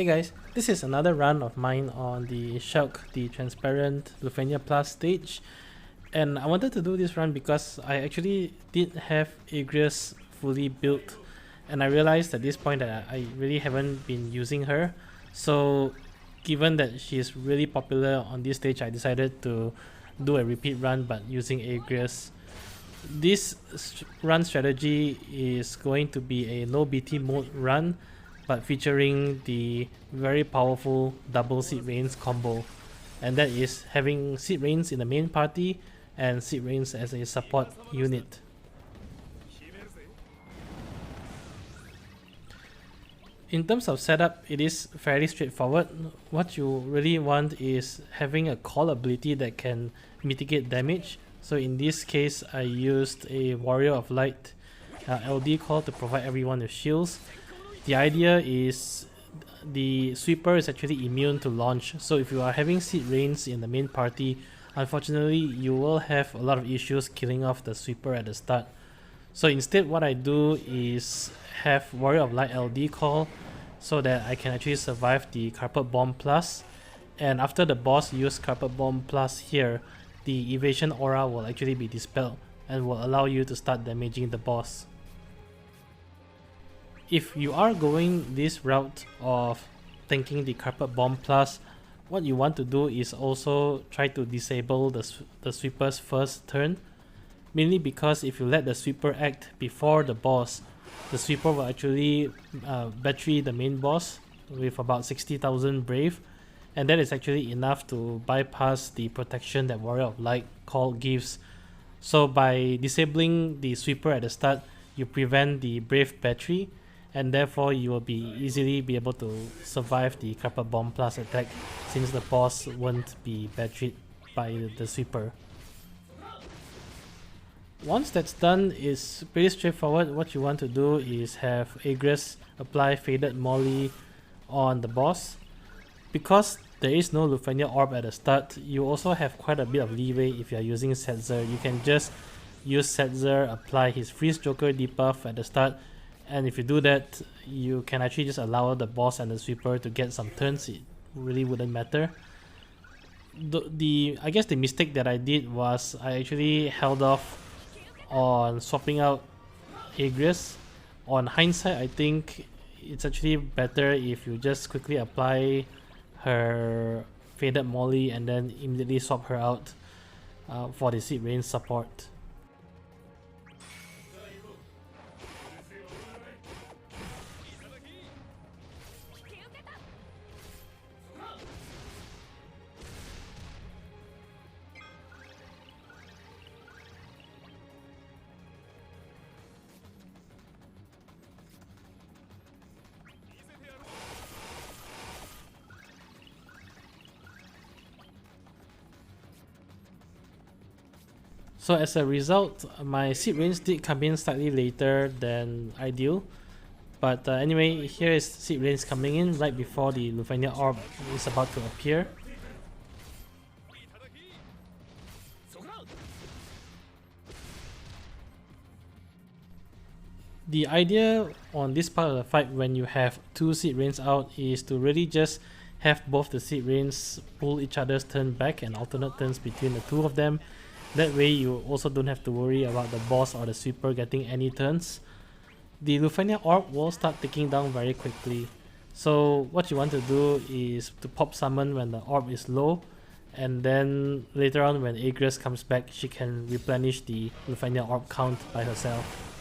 Hey guys, this is another run of mine on the Shelke, the transparent Lufenia Plus stage, and I wanted to do this run because I actually did have Agrias fully built, and I realized at this point that I really haven't been using her. So given that she's really popular on this stage, I decided to do a repeat run but using Agrias. This run strategy is going to be a no BT mode run, but featuring the very powerful double seed rains combo, and that is having seed rains in the main party and seed rains as a support unit. In terms of setup, it is fairly straightforward. What you really want is having a call ability that can mitigate damage. So in this case, I used a Warrior of Light LD call to provide everyone with shields. The idea is the sweeper is actually immune to launch, so if you are having seed rains in the main party, unfortunately you will have a lot of issues killing off the sweeper at the start. So instead what I do is have Warrior of Light LD call so that I can actually survive the Carpet Bomb Plus, and after the boss use Carpet Bomb Plus here, the Evasion Aura will actually be dispelled and will allow you to start damaging the boss. If you are going this route of tanking the Carpet Bomb Plus, what you want to do is also try to disable the sweeper's first turn, mainly because if you let the sweeper act before the boss, the sweeper will actually battery the main boss with about 60,000 brave, and that is actually enough to bypass the protection that Warrior of Light call gives. So by disabling the sweeper at the start, you prevent the brave battery, and therefore you will be easily be able to survive the Carpet Bomb Plus attack since the boss won't be batteried by the sweeper. Once that's done, it's pretty straightforward. What you want to do is have Agrias apply Faded Moly on the boss. Because there is no Lufenia orb at the start, you also have quite a bit of leeway if you are using Setzer. You can just use Setzer, apply his Freeze Joker debuff at the start, and if you do that, you can actually just allow the boss and the sweeper to get some turns. It really wouldn't matter. I guess the mistake that I did was I actually held off on swapping out Agrias. On hindsight, I think it's actually better if you just quickly apply her Faded Moly and then immediately swap her out for the seed rain support. So as a result, my seed rains did come in slightly later than ideal. But anyway, here is seed rains coming in right before the Lufenia orb is about to appear. The idea on this part of the fight when you have two seed rains out is to really just have both the seed rains pull each other's turn back and alternate turns between the two of them. That way you also don't have to worry about the boss or the sweeper getting any turns. The Lufenia orb will start ticking down very quickly. So what you want to do is to pop summon when the orb is low, and then later on when Agrias comes back, she can replenish the Lufenia orb count by herself.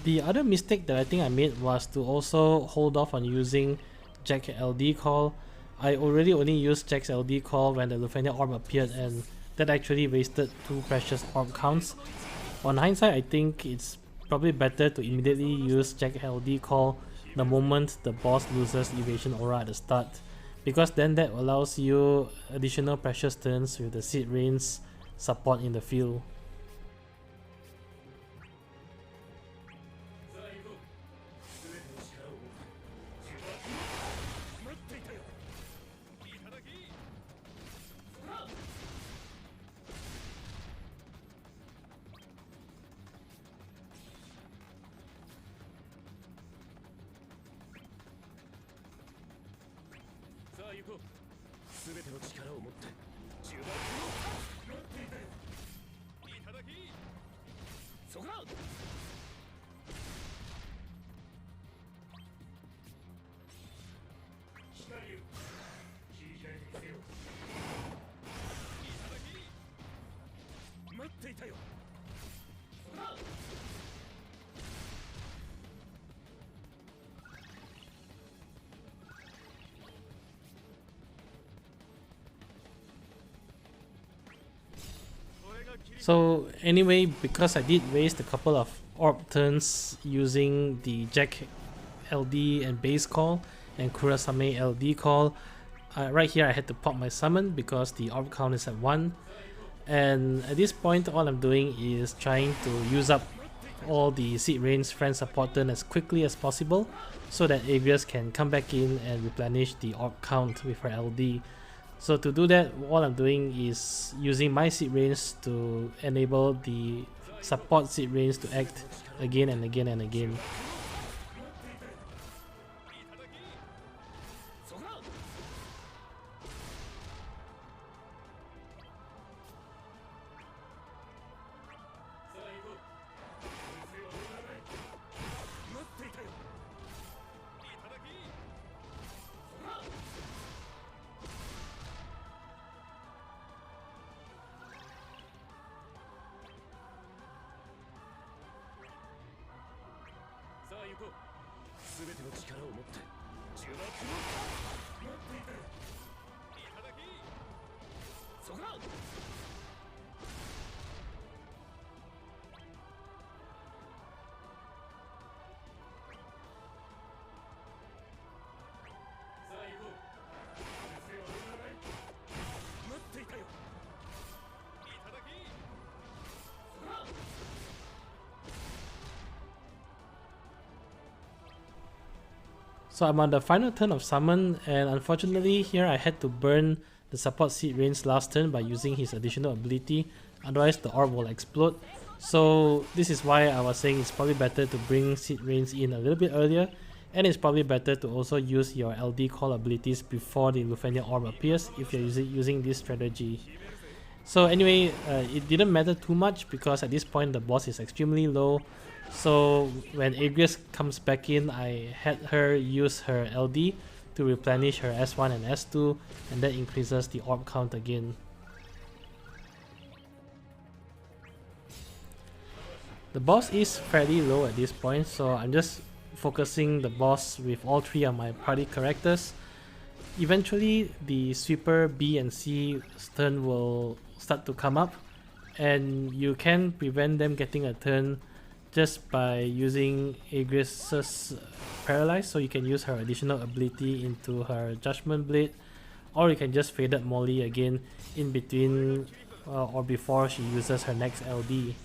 The other mistake that I think I made was to also hold off on using Jack LD call. I already only used Jack's LD call when the Lufenia orb appeared, and that actually wasted 2 precious orb counts. On hindsight, I think it's probably better to immediately use Jack LD call the moment the boss loses Evasion Aura at the start, because then that allows you additional precious turns with the seed rains support in the field. So anyway, because I did waste a couple of orb turns using the Jack LD and base call and Kurasame LD call, right here I had to pop my summon because the orb count is at 1, and at this point all I'm doing is trying to use up all the seed range friend support turn as quickly as possible so that Agrias can come back in and replenish the orb count with her LD. So to do that, all I'm doing is using my seed range to enable the support seed range to act again and again and again. So I'm on the final turn of summon, and unfortunately here I had to burn the support seed range last turn by using his additional ability, otherwise the orb will explode. So this is why I was saying it's probably better to bring seed range in a little bit earlier, and it's probably better to also use your LD call abilities before the Lufenia orb appears if you're using this strategy. So anyway, it didn't matter too much because at this point the boss is extremely low. So when Agrias comes back in, I had her use her LD to replenish her S1 and S2, and that increases the orb count again. The boss is fairly low at this point, so I'm just focusing the boss with all 3 of my party characters. Eventually the sweeper B and C turn will start to come up, and you can prevent them getting a turn just by using Agrias' paralyze. So you can use her additional ability into her Judgment Blade, or you can just Faded Moly again in between or before she uses her next LD.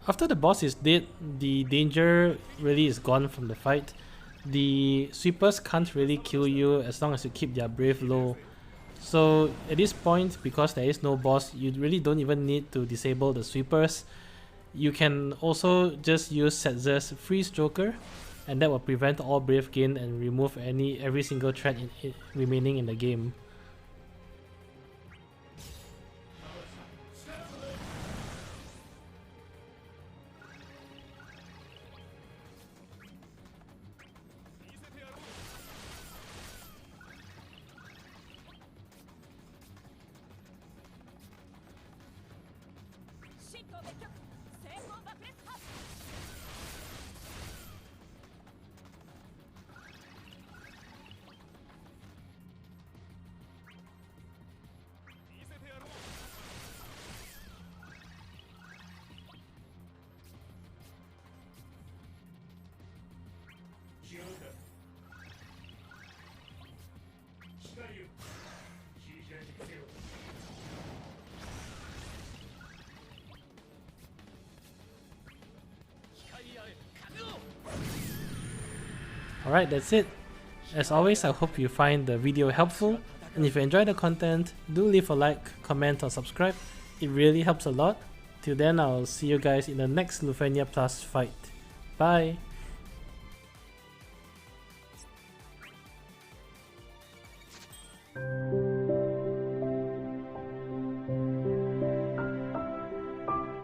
After the boss is dead, the danger really is gone from the fight. The sweepers can't really kill you as long as you keep their brave low. So at this point, because there is no boss, you really don't even need to disable the sweepers. You can also just use Setzer's Freeze Joker, and that will prevent all brave gain and remove every single threat remaining in the game. Alright, that's it. As always, I hope you find the video helpful, and if you enjoy the content, do leave a like, comment or subscribe. It really helps a lot. Till then, I'll see you guys in the next Lufenia Plus fight. Bye!